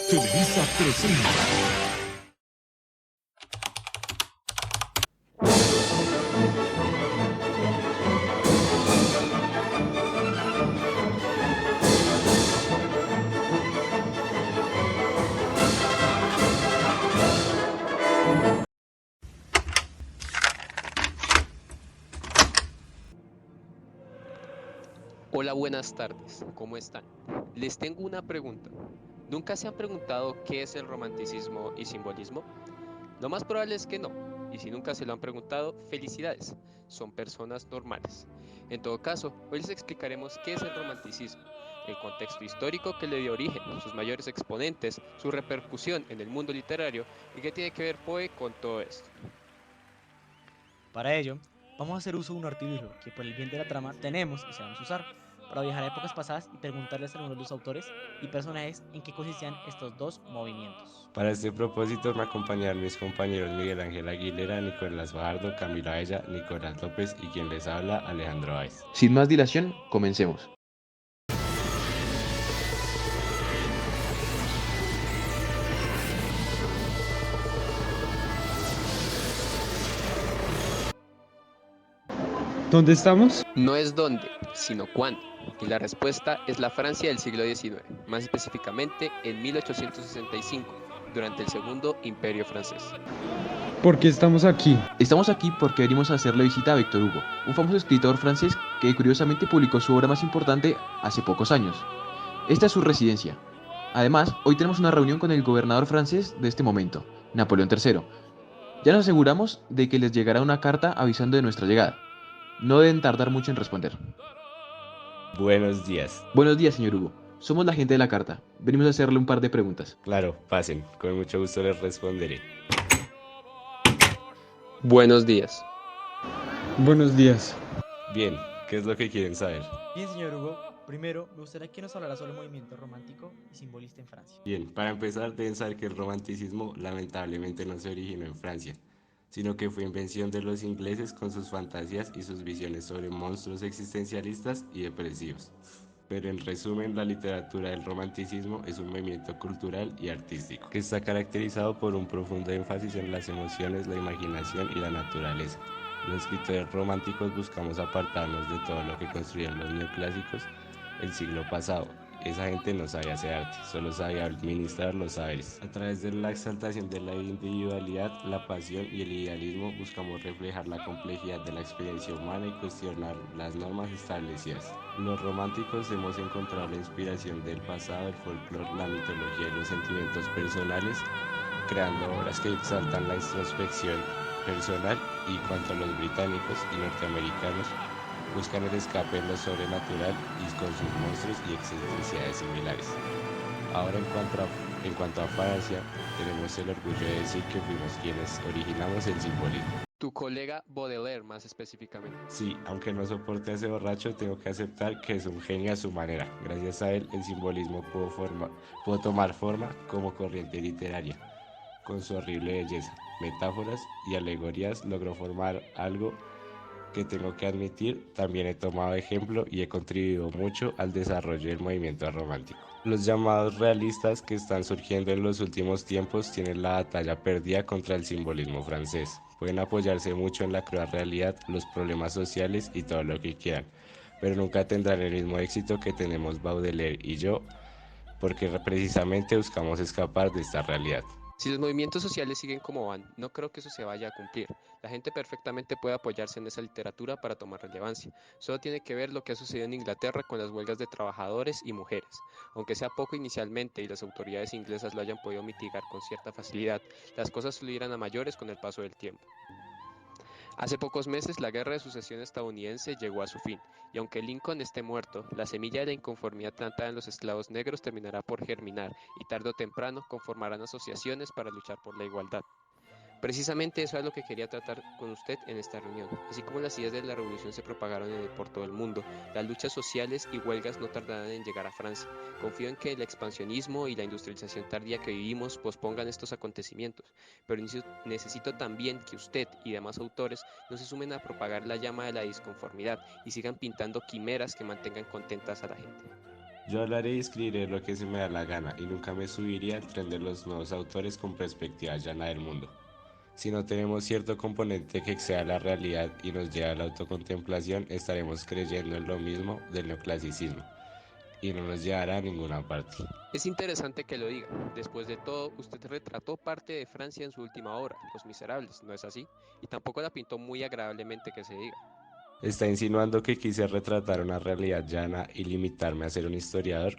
Televisa presenta. Hola, buenas tardes, ¿cómo están? Les tengo una pregunta. ¿Nunca se han preguntado qué es el romanticismo y simbolismo? Lo más probable es que no, y si nunca se lo han preguntado, felicidades, son personas normales. En todo caso, hoy les explicaremos qué es el romanticismo, el contexto histórico que le dio origen, sus mayores exponentes, su repercusión en el mundo literario y qué tiene que ver Poe con todo esto. Para ello, vamos a hacer uso de un artilugio que por el bien de la trama tenemos y sabemos usar, para viajar a épocas pasadas y preguntarles a algunos de los autores y personajes en qué consistían estos dos movimientos. Para este propósito me acompañaron mis compañeros Miguel Ángel Aguilera, Nicolás Fajardo, Camila Bella, Nicolás López y quien les habla, Alejandro Báez. Sin más dilación, comencemos. ¿Dónde estamos? No es dónde, sino cuándo. Y la respuesta es la Francia del siglo XIX, más específicamente en 1865, durante el Segundo Imperio Francés. ¿Por qué estamos aquí? Estamos aquí porque venimos a hacerle visita a Víctor Hugo, un famoso escritor francés que curiosamente publicó su obra más importante hace pocos años. Esta es su residencia. Además, hoy tenemos una reunión con el gobernador francés de este momento, Napoleón III. Ya nos aseguramos de que les llegará una carta avisando de nuestra llegada. No deben tardar mucho en responder. Buenos días. Buenos días, señor Hugo. Somos la gente de la carta. Venimos a hacerle un par de preguntas. Claro, pasen, con mucho gusto les responderé. Buenos días. Buenos días. Bien, ¿qué es lo que quieren saber? Bien, señor Hugo, primero me gustaría que nos hablara sobre el movimiento romántico y simbolista en Francia. Bien, para empezar deben saber que el romanticismo lamentablemente no se originó en Francia, sino que fue invención de los ingleses con sus fantasías y sus visiones sobre monstruos existencialistas y depresivos. Pero en resumen, la literatura del romanticismo es un movimiento cultural y artístico que está caracterizado por un profundo énfasis en las emociones, la imaginación y la naturaleza. Los escritores románticos buscamos apartarnos de todo lo que construyeron los neoclásicos el siglo pasado. Esa gente no sabía hacer arte, solo sabía administrar los saberes. A través de la exaltación de la individualidad, la pasión y el idealismo buscamos reflejar la complejidad de la experiencia humana y cuestionar las normas establecidas. Los románticos hemos encontrado la inspiración del pasado, el folclore, la mitología y los sentimientos personales, creando obras que exaltan la introspección personal y cuanto a los británicos y norteamericanos buscan el escape en lo sobrenatural y con sus monstruos y excentricidades similares. Ahora en cuanto a Francia, tenemos el orgullo de decir que fuimos quienes originamos el simbolismo. Tu colega Baudelaire, más específicamente. Sí, aunque no soporte a ese borracho, tengo que aceptar que es un genio a su manera. Gracias a él, el simbolismo pudo tomar forma como corriente literaria. Con su horrible belleza, metáforas y alegorías logró formar algo que tengo que admitir, también he tomado ejemplo y he contribuido mucho al desarrollo del movimiento romántico. Los llamados realistas que están surgiendo en los últimos tiempos tienen la batalla perdida contra el simbolismo francés. Pueden apoyarse mucho en la cruda realidad, los problemas sociales y todo lo que quieran, pero nunca tendrán el mismo éxito que tenemos Baudelaire y yo, porque precisamente buscamos escapar de esta realidad. Si los movimientos sociales siguen como van, no creo que eso se vaya a cumplir. La gente perfectamente puede apoyarse en esa literatura para tomar relevancia. Solo tiene que ver lo que ha sucedido en Inglaterra con las huelgas de trabajadores y mujeres. Aunque sea poco inicialmente y las autoridades inglesas lo hayan podido mitigar con cierta facilidad, las cosas fluirán a mayores con el paso del tiempo. Hace pocos meses la guerra de sucesión estadounidense llegó a su fin, y aunque Lincoln esté muerto, la semilla de la inconformidad plantada en los esclavos negros terminará por germinar y tarde o temprano conformarán asociaciones para luchar por la igualdad. Precisamente eso es lo que quería tratar con usted en esta reunión. Así como las ideas de la revolución se propagaron por todo el mundo, las luchas sociales y huelgas no tardarán en llegar a Francia. Confío en que el expansionismo y la industrialización tardía que vivimos pospongan estos acontecimientos, pero necesito también que usted y demás autores no se sumen a propagar la llama de la disconformidad y sigan pintando quimeras que mantengan contentas a la gente. Yo hablaré y escribiré lo que se me da la gana y nunca me subiría al tren de los nuevos autores con perspectiva llana del mundo. Si no tenemos cierto componente que exceda la realidad y nos lleve a la autocontemplación, estaremos creyendo en lo mismo del neoclasicismo y no nos llevará a ninguna parte. Es interesante que lo diga. Después de todo, usted retrató parte de Francia en su última obra, Los Miserables, ¿no es así? Y tampoco la pintó muy agradablemente que se diga. ¿Está insinuando que quise retratar una realidad llana y limitarme a ser un historiador?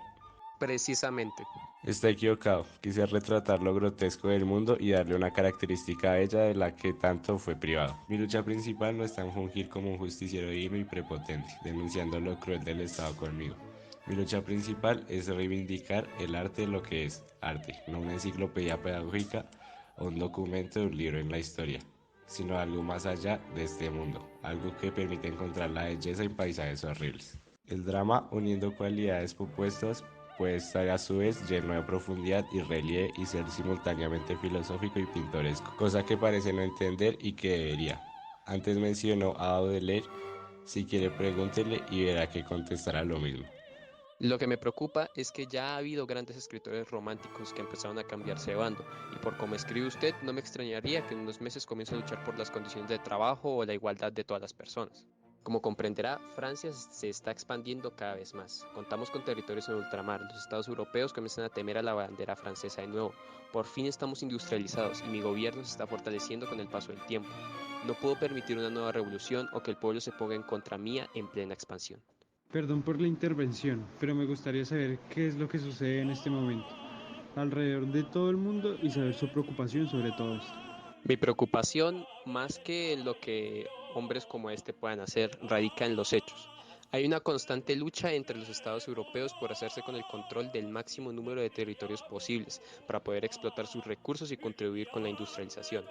Precisamente. Está equivocado, quise retratar lo grotesco del mundo y darle una característica a ella de la que tanto fue privado. Mi lucha principal no está en fungir como un justiciero divino y prepotente, denunciando lo cruel del Estado conmigo. Mi lucha principal es reivindicar el arte de lo que es arte, no una enciclopedia pedagógica o un documento de un libro en la historia, sino algo más allá de este mundo, algo que permite encontrar la belleza en paisajes horribles. El drama, uniendo cualidades opuestas, puede estar a su vez lleno de profundidad y relieve y ser simultáneamente filosófico y pintoresco, cosa que parece no entender y que debería. Antes mencionó a Baudelaire, si quiere pregúntele y verá que contestará lo mismo. Lo que me preocupa es que ya ha habido grandes escritores románticos que empezaron a cambiarse de bando, y por como escribe usted, no me extrañaría que en unos meses comience a luchar por las condiciones de trabajo o la igualdad de todas las personas. Como comprenderá, Francia se está expandiendo cada vez más. Contamos con territorios en ultramar. Los estados europeos comienzan a temer a la bandera francesa de nuevo. Por fin estamos industrializados y mi gobierno se está fortaleciendo con el paso del tiempo. No puedo permitir una nueva revolución o que el pueblo se ponga en contra mía en plena expansión. Perdón por la intervención, pero me gustaría saber qué es lo que sucede en este momento, alrededor de todo el mundo y saber su preocupación sobre todo esto. Mi preocupación, más que en lo que hombres como este puedan hacer, radica en los hechos. Hay una constante lucha entre los estados europeos por hacerse con el control del máximo número de territorios posibles para poder explotar sus recursos y contribuir con la industrialización.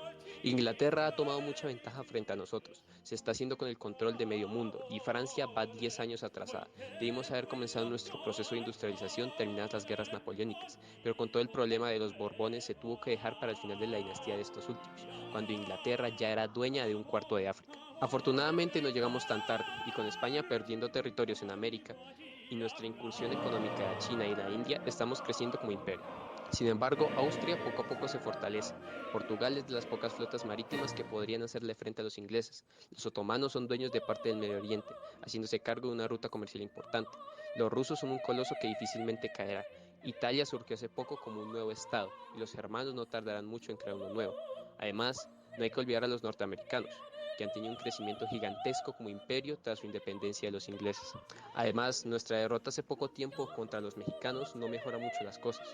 Inglaterra ha tomado mucha ventaja frente a nosotros, se está haciendo con el control de medio mundo y Francia va 10 años atrasada. Debimos haber comenzado nuestro proceso de industrialización terminadas las guerras napoleónicas, pero con todo el problema de los Borbones se tuvo que dejar para el final de la dinastía de estos últimos, cuando Inglaterra ya era dueña de un cuarto de África. Afortunadamente no llegamos tan tarde, y con España perdiendo territorios en América y nuestra incursión económica a China y la India, estamos creciendo como imperio. Sin embargo, Austria poco a poco se fortalece. Portugal es de las pocas flotas marítimas que podrían hacerle frente a los ingleses. Los otomanos son dueños de parte del Medio Oriente, haciéndose cargo de una ruta comercial importante. Los rusos son un coloso que difícilmente caerá. Italia surgió hace poco como un nuevo estado, y los germanos no tardarán mucho en crear uno nuevo. Además, no hay que olvidar a los norteamericanos, que han tenido un crecimiento gigantesco como imperio tras su independencia de los ingleses. Además, nuestra derrota hace poco tiempo contra los mexicanos no mejora mucho las cosas.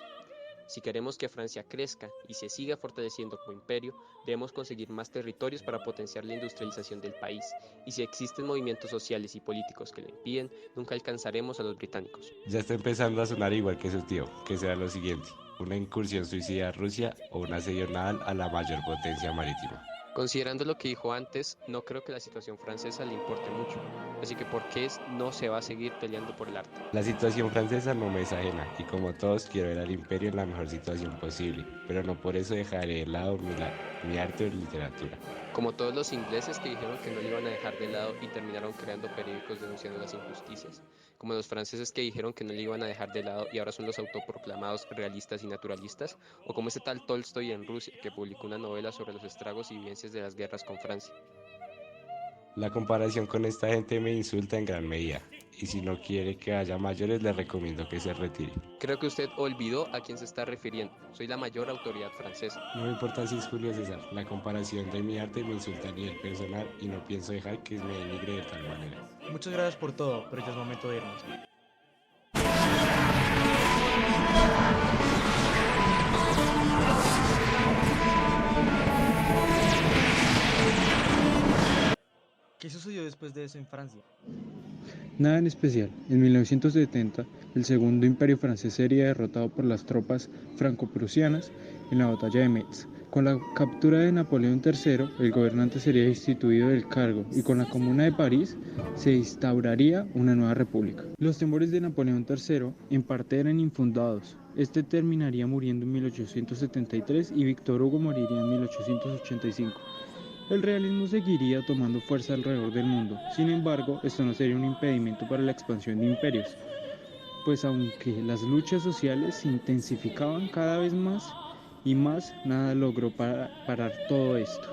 Si queremos que Francia crezca y se siga fortaleciendo como imperio, debemos conseguir más territorios para potenciar la industrialización del país, y si existen movimientos sociales y políticos que lo impiden, nunca alcanzaremos a los británicos. Ya está empezando a sonar igual que su tío, que será lo siguiente, una incursión suicida a Rusia o un asedio naval a la mayor potencia marítima. Considerando lo que dijo antes, no creo que la situación francesa le importe mucho, así que ¿por qué no se va a seguir peleando por el arte? La situación francesa no me es ajena y como todos quiero ver al imperio en la mejor situación posible, pero no por eso dejaré de lado mi arte o literatura. Como todos los ingleses que dijeron que no lo iban a dejar de lado y terminaron creando periódicos denunciando las injusticias. Como los franceses que dijeron que no lo iban a dejar de lado y ahora son los autoproclamados realistas y naturalistas. O como ese tal Tolstoy en Rusia que publicó una novela sobre los estragos y vivencias de las guerras con Francia. La comparación con esta gente me insulta en gran medida, y si no quiere que haya mayores le recomiendo que se retire. Creo que usted olvidó a quién se está refiriendo. Soy la mayor autoridad francesa. No me importa si es Julio César, la comparación de mi arte me insulta a nivel personal y no pienso dejar que me denigre de tal manera. Muchas gracias por todo, pero ya es momento de irnos. ¿Qué sucedió después de eso en Francia? Nada en especial. En 1970, el Segundo Imperio francés sería derrotado por las tropas franco-prusianas en la batalla de Metz. Con la captura de Napoleón III, el gobernante sería destituido del cargo y con la Comuna de París se instauraría una nueva república. Los temores de Napoleón III en parte eran infundados. Este terminaría muriendo en 1873 y Víctor Hugo moriría en 1885. El realismo seguiría tomando fuerza alrededor del mundo. Sin embargo, esto no sería un impedimento para la expansión de imperios. pues aunque las luchas sociales se intensificaban cada vez más y más, nada logró parar todo esto.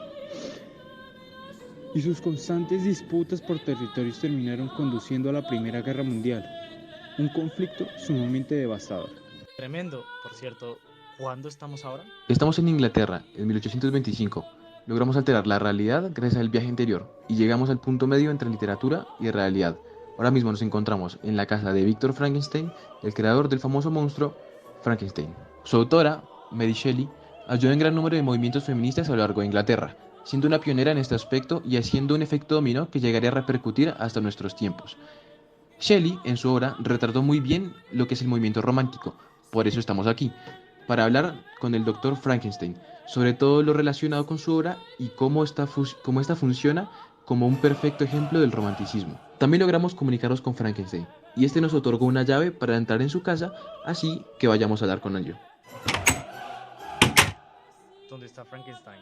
Y sus constantes disputas por territorios terminaron conduciendo a la Primera Guerra Mundial, un conflicto sumamente devastador. Tremendo, por cierto. ¿Cuándo estamos ahora? Estamos en Inglaterra, en 1825. Logramos alterar la realidad gracias al viaje interior y llegamos al punto medio entre literatura y realidad. Ahora mismo nos encontramos en la casa de Víctor Frankenstein, el creador del famoso monstruo Frankenstein. Su autora, Mary Shelley, ayudó en gran número de movimientos feministas a lo largo de Inglaterra, siendo una pionera en este aspecto y haciendo un efecto dominó que llegaría a repercutir hasta nuestros tiempos. Shelley, en su obra, retrató muy bien lo que es el movimiento romántico, por eso estamos aquí, para hablar con el doctor Frankenstein sobre todo lo relacionado con su obra y cómo esta funciona como un perfecto ejemplo del romanticismo. También logramos comunicarnos con Frankenstein, y este nos otorgó una llave para entrar en su casa, así que vayamos a hablar con ello. ¿Dónde está Frankenstein?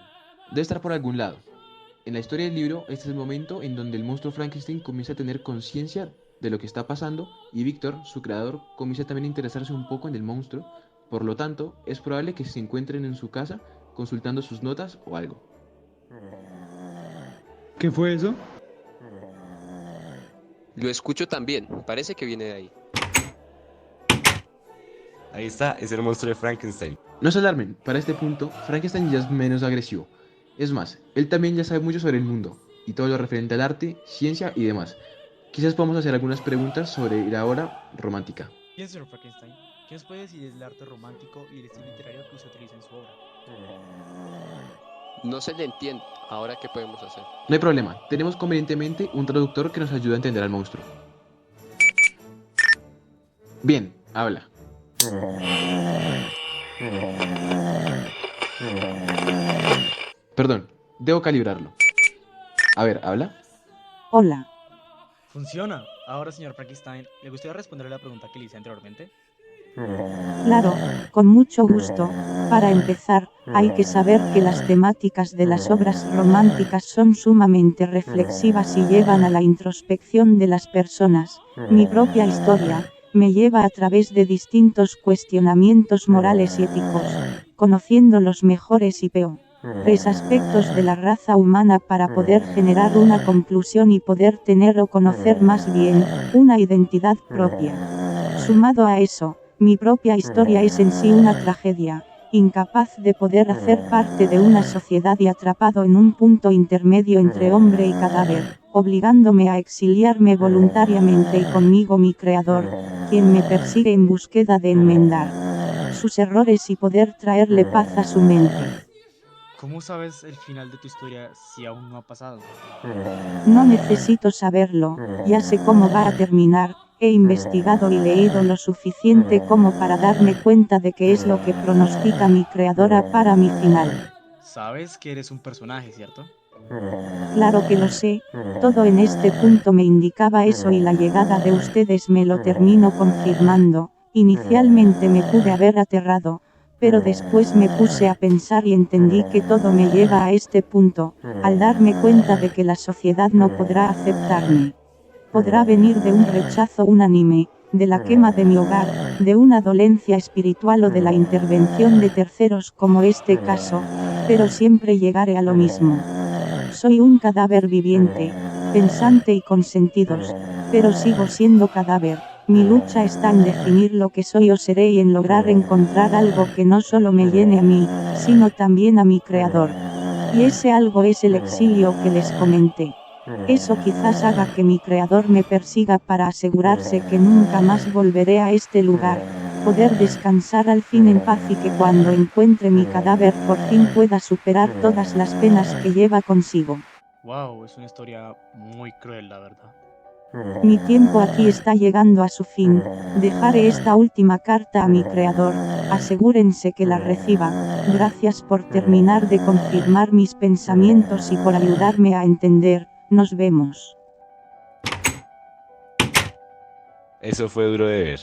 Debe estar por algún lado. En la historia del libro, este es el momento en donde el monstruo Frankenstein comienza a tener conciencia de lo que está pasando y Víctor, su creador, comienza también a interesarse un poco en el monstruo. Por lo tanto, es probable que se encuentren en su casa consultando sus notas o algo. ¿Qué fue eso? Lo escucho también, parece que viene de ahí. Ahí está, es el monstruo de Frankenstein. No se alarmen, para este punto, Frankenstein ya es menos agresivo. Es más, él también ya sabe mucho sobre el mundo, y todo lo referente al arte, ciencia y demás. Quizás podamos hacer algunas preguntas sobre la obra romántica. Bien, señor Frankenstein. ¿Qué nos puede decir del arte romántico y el estilo literario que usted utiliza en su obra? No se le entiende. Ahora, ¿qué podemos hacer? No hay problema, tenemos convenientemente un traductor que nos ayuda a entender al monstruo. Bien, habla. Perdón, debo calibrarlo. A ver, habla. Hola, Funciona. Ahora, señor Frankenstein, ¿le gustaría responderle la pregunta que le hice anteriormente? claro, con mucho gusto. Para empezar, hay que saber que las temáticas de las obras románticas son sumamente reflexivas y llevan a la introspección de las personas. Mi propia historia me lleva a través de distintos cuestionamientos morales y éticos, conociendo los mejores y peores aspectos de la raza humana para poder generar una conclusión y poder tener o conocer más bien una identidad propia. Sumado a eso, mi propia historia es en sí una tragedia, incapaz de poder hacer parte de una sociedad y atrapado en un punto intermedio entre hombre y cadáver, obligándome a exiliarme voluntariamente y conmigo mi creador, quien me persigue en búsqueda de enmendar sus errores y poder traerle paz a su mente. ¿Cómo sabes el final de tu historia si aún no ha pasado? No necesito saberlo, ya sé cómo va a terminar, he investigado y leído lo suficiente como para darme cuenta de qué es lo que pronostica mi creadora para mi final. Sabes que eres un personaje, ¿cierto? Claro que lo sé, todo en este punto me indicaba eso y la llegada de ustedes me lo termino confirmando. Inicialmente me pude haber aterrado, pero después me puse a pensar y entendí que todo me lleva a este punto, al darme cuenta de que la sociedad no podrá aceptarme. Podrá venir de un rechazo unánime, de la quema de mi hogar, de una dolencia espiritual o de la intervención de terceros como este caso, pero siempre llegaré a lo mismo. Soy un cadáver viviente, pensante y con sentidos, pero sigo siendo cadáver. Mi lucha está en definir lo que soy o seré y en lograr encontrar algo que no solo me llene a mí, sino también a mi creador. Y ese algo es el exilio que les comenté. Eso quizás haga que mi creador me persiga para asegurarse que nunca más volveré a este lugar, poder descansar al fin en paz y que cuando encuentre mi cadáver por fin pueda superar todas las penas que lleva consigo. Wow, es una historia muy cruel, la verdad. Mi tiempo aquí está llegando a su fin, dejaré esta última carta a mi creador, asegúrense que la reciba, gracias por terminar de confirmar mis pensamientos y por ayudarme a entender, nos vemos. Eso fue duro de ver.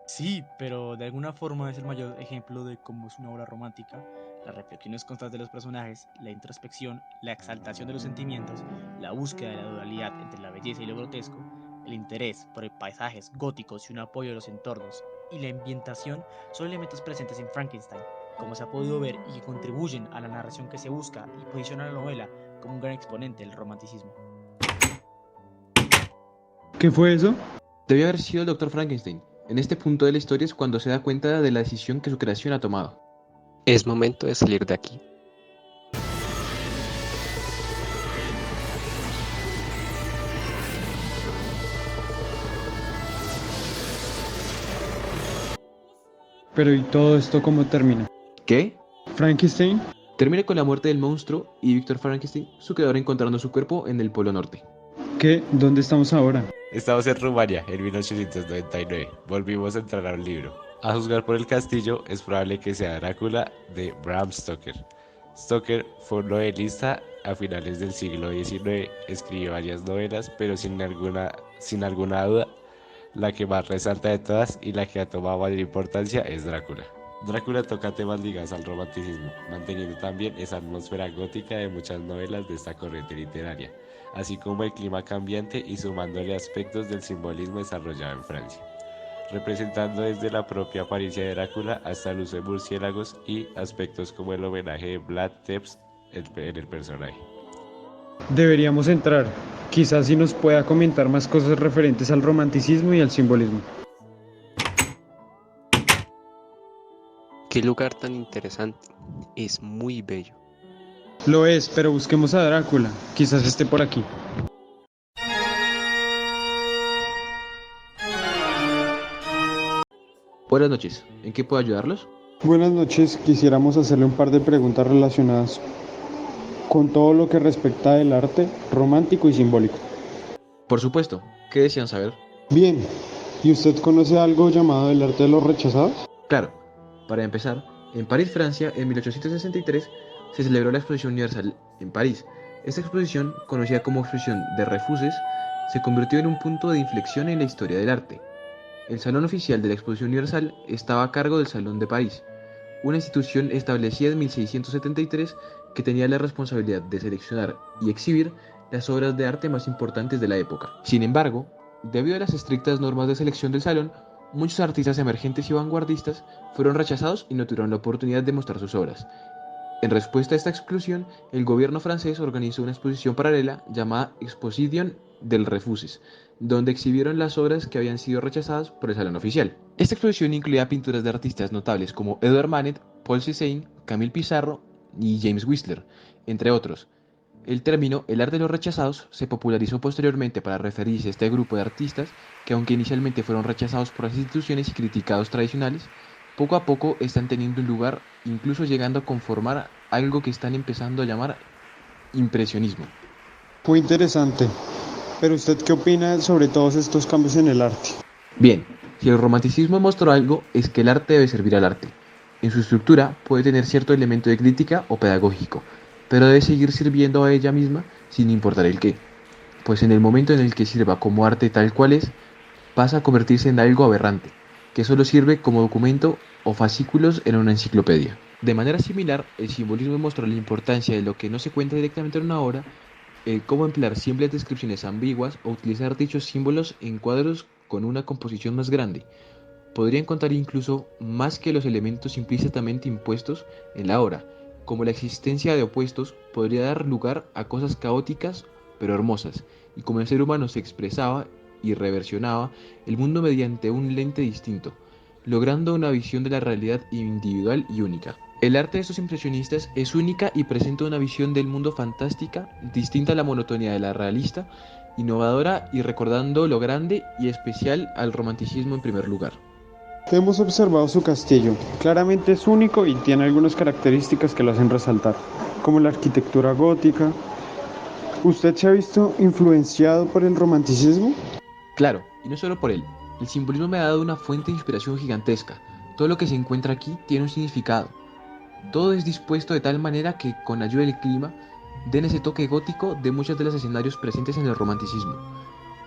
Sí, pero de alguna forma es el mayor ejemplo de cómo es una obra romántica. Las reflexiones constantes de los personajes, la introspección, la exaltación de los sentimientos, la búsqueda de la dualidad entre la belleza y lo grotesco, el interés por el paisajes góticos y un apoyo a los entornos y la ambientación son elementos presentes en Frankenstein, como se ha podido ver, y que contribuyen a la narración que se busca y posicionan a la novela como un gran exponente del romanticismo. ¿Qué fue eso? Debió haber sido el Dr. Frankenstein. En este punto de la historia es cuando se da cuenta de la decisión que su creación ha tomado. Es momento de salir de aquí. Pero ¿y todo esto cómo termina? ¿Qué? ¿Frankenstein? Termina con la muerte del monstruo y Víctor Frankenstein, su creador, encontrando su cuerpo en el Polo Norte. ¿Qué? ¿Dónde estamos ahora? Estamos en Rumania, en 1899. Volvimos a entrar al libro. A juzgar por el castillo, es probable que sea Drácula de Bram Stoker. Stoker fue un novelista a finales del siglo XIX. Escribió varias novelas, pero sin alguna duda, la que más resalta de todas y la que ha tomado mayor importancia es Drácula. Drácula toca temas ligados al romanticismo, manteniendo también esa atmósfera gótica de muchas novelas de esta corriente literaria, así como el clima cambiante y sumándole aspectos del simbolismo desarrollado en Francia, representando desde la propia apariencia de Drácula hasta el uso de murciélagos y aspectos como el homenaje de Vlad Tepes en el personaje. Deberíamos entrar. Quizás si nos pueda comentar más cosas referentes al romanticismo y al simbolismo. Qué lugar tan interesante. Es muy bello. Lo es, pero busquemos a Drácula. Quizás esté por aquí. Buenas noches, ¿en qué puedo ayudarlos? Buenas noches, quisiéramos hacerle un par de preguntas relacionadas con todo lo que respecta del arte romántico y simbólico. Por supuesto, ¿qué desean saber? Bien, ¿y usted conoce algo llamado el arte de los rechazados? Claro, para empezar, en París, Francia, en 1863, se celebró la Exposición Universal en París. Esta exposición, conocida como Exposición de Refuses, se convirtió en un punto de inflexión en la historia del arte. El salón oficial de la Exposición Universal estaba a cargo del Salón de París, una institución establecida en 1673 que tenía la responsabilidad de seleccionar y exhibir las obras de arte más importantes de la época. Sin embargo, debido a las estrictas normas de selección del salón, muchos artistas emergentes y vanguardistas fueron rechazados y no tuvieron la oportunidad de mostrar sus obras. En respuesta a esta exclusión, el gobierno francés organizó una exposición paralela llamada Exposition del Refuses, donde exhibieron las obras que habían sido rechazadas por el salón oficial. Esta exposición incluía pinturas de artistas notables como Edouard Manet, Paul Cézanne, Camille Pissarro y James Whistler, entre otros. El término "el arte de los rechazados" se popularizó posteriormente para referirse a este grupo de artistas que, aunque inicialmente fueron rechazados por las instituciones y criticados tradicionales, poco a poco están teniendo un lugar, incluso llegando a conformar algo que están empezando a llamar impresionismo. Muy interesante. Pero ¿usted qué opina sobre todos estos cambios en el arte? Bien, si el romanticismo mostró algo, es que el arte debe servir al arte. En su estructura puede tener cierto elemento de crítica o pedagógico, pero debe seguir sirviendo a ella misma sin importar el qué. Pues en el momento en el que sirva como arte tal cual es, pasa a convertirse en algo aberrante, que solo sirve como documento o fascículos en una enciclopedia. De manera similar, el simbolismo mostró la importancia de lo que no se cuenta directamente en una obra, el cómo emplear simples descripciones ambiguas o utilizar dichos símbolos en cuadros con una composición más grande. Podrían contar incluso más que los elementos implícitamente impuestos en la obra, como la existencia de opuestos podría dar lugar a cosas caóticas pero hermosas, y como el ser humano se expresaba y reversionaba el mundo mediante un lente distinto, logrando una visión de la realidad individual y única. El arte de estos impresionistas es única y presenta una visión del mundo fantástica, distinta a la monotonía de la realista, innovadora y recordando lo grande y especial al romanticismo en primer lugar. Hemos observado su castillo. Claramente es único y tiene algunas características que lo hacen resaltar, como la arquitectura gótica. ¿Usted se ha visto influenciado por el romanticismo? Claro, y no solo por él. El simbolismo me ha dado una fuente de inspiración gigantesca. Todo lo que se encuentra aquí tiene un significado. Todo es dispuesto de tal manera que, con ayuda del clima, den ese toque gótico de muchos de los escenarios presentes en el romanticismo.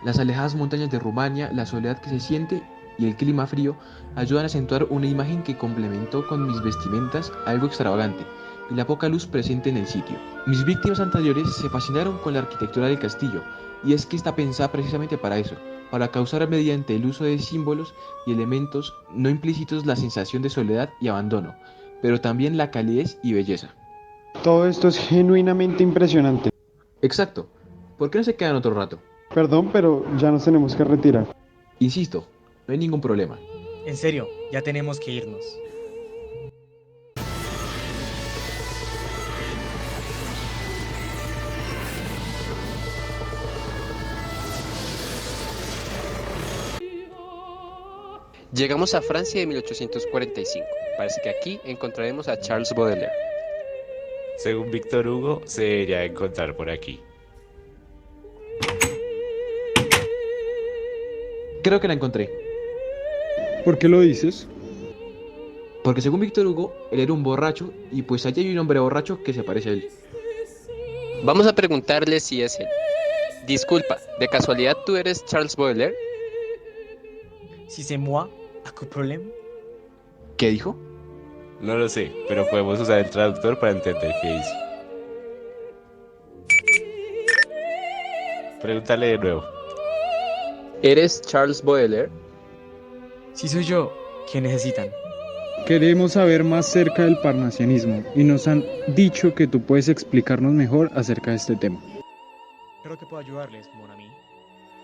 Las alejadas montañas de Rumania, la soledad que se siente y el clima frío ayudan a acentuar una imagen que complementó con mis vestimentas algo extravagante y la poca luz presente en el sitio. Mis víctimas anteriores se fascinaron con la arquitectura del castillo, y es que está pensada precisamente para eso, para causar mediante el uso de símbolos y elementos no implícitos la sensación de soledad y abandono, pero también la calidez y belleza. Todo esto es genuinamente impresionante. Exacto. ¿Por qué no se quedan otro rato? Perdón, pero ya nos tenemos que retirar. Insisto, no hay ningún problema. En serio, ya tenemos que irnos. Llegamos a Francia de 1845. Parece que aquí encontraremos a Charles Baudelaire. Según Víctor Hugo, se debería encontrar por aquí. Creo que la encontré. ¿Por qué lo dices? Porque según Víctor Hugo, él era un borracho y pues allí hay un hombre borracho que se parece a él. Vamos a preguntarle si es él. Disculpa, ¿de casualidad tú eres Charles Baudelaire? Si c'est moi, ¿a qué problema? ¿Qué dijo? No lo sé, pero podemos usar el traductor para entender qué dice. Pregúntale de nuevo. ¿Eres Charles Baudelaire? Si soy yo, ¿qué necesitan? Queremos saber más cerca del parnasianismo y nos han dicho que tú puedes explicarnos mejor acerca de este tema. Creo que puedo ayudarles, mon ami.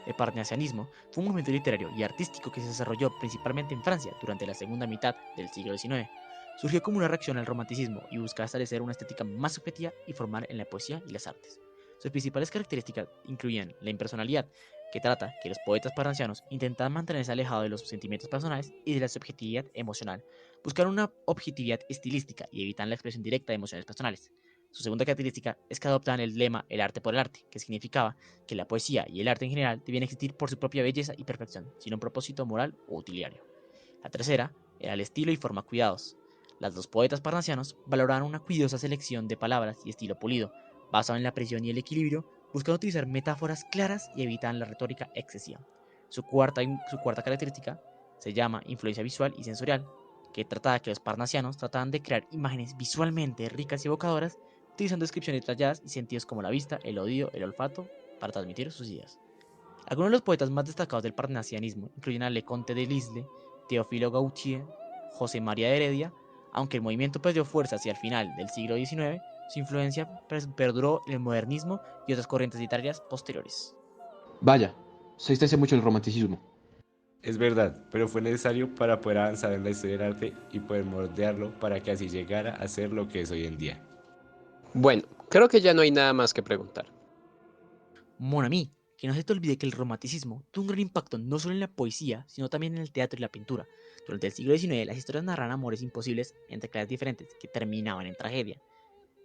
El parnasianismo fue un movimiento literario y artístico que se desarrolló principalmente en Francia durante la segunda mitad del siglo XIX. Surgió como una reacción al romanticismo y buscaba establecer una estética más subjetiva y formal en la poesía y las artes. Sus principales características incluían la impersonalidad, que trata que los poetas parnasianos intentaban mantenerse alejados de los sentimientos personales y de la subjetividad emocional, buscar una objetividad estilística y evitar la expresión directa de emociones personales. Su segunda característica es que adoptaban el lema el arte por el arte, que significaba que la poesía y el arte en general debían existir por su propia belleza y perfección, sin un propósito moral o utilitario. La tercera era el estilo y forma cuidados. Los dos poetas parnasianos valoraban una cuidadosa selección de palabras y estilo pulido, basado en la precisión y el equilibrio, buscando utilizar metáforas claras y evitaban la retórica excesiva. Su cuarta característica se llama influencia visual y sensorial, que trataba que los parnasianos trataban de crear imágenes visualmente ricas y evocadoras, utilizando descripciones detalladas y sentidos como la vista, el oído, el olfato, para transmitir sus ideas. Algunos de los poetas más destacados del parnasianismo incluyen a Leconte de Lisle, Teófilo Gautier, José María de Heredia. Aunque el movimiento perdió fuerza hacia el final del siglo XIX, su influencia perduró en el modernismo y otras corrientes literarias posteriores. Vaya, se distancia mucho del romanticismo. Es verdad, pero fue necesario para poder avanzar en la historia del arte y poder moldearlo para que así llegara a ser lo que es hoy en día. Bueno, creo que ya no hay nada más que preguntar. Mon ami, que no se te olvide que el romanticismo tuvo un gran impacto no solo en la poesía, sino también en el teatro y la pintura. Durante el siglo XIX, las historias narran amores imposibles entre clases diferentes que terminaban en tragedia.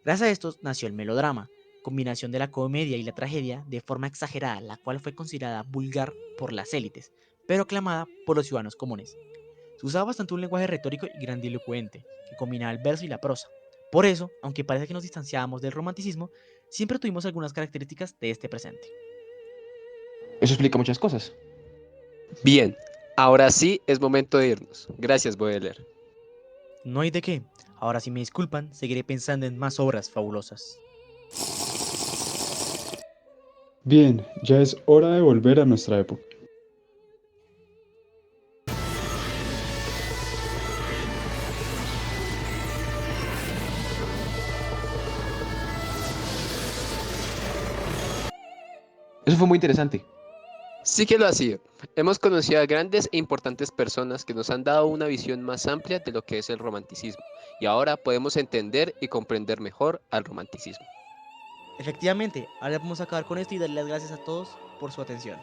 Gracias a estos nació el melodrama, combinación de la comedia y la tragedia de forma exagerada, la cual fue considerada vulgar por las élites, pero aclamada por los ciudadanos comunes. Se usaba bastante un lenguaje retórico y grandilocuente, que combinaba el verso y la prosa. Por eso, aunque parece que nos distanciábamos del romanticismo, siempre tuvimos algunas características de este presente. Eso explica muchas cosas. Bien, ahora sí es momento de irnos. Gracias, Baudelaire. No hay de qué. Ahora si me disculpan, seguiré pensando en más obras fabulosas. Bien, ya es hora de volver a nuestra época. Eso fue muy interesante. Sí que lo ha sido. Hemos conocido a grandes e importantes personas que nos han dado una visión más amplia de lo que es el romanticismo, y ahora podemos entender y comprender mejor al romanticismo. Efectivamente, ahora vamos a acabar con esto y darle las gracias a todos por su atención.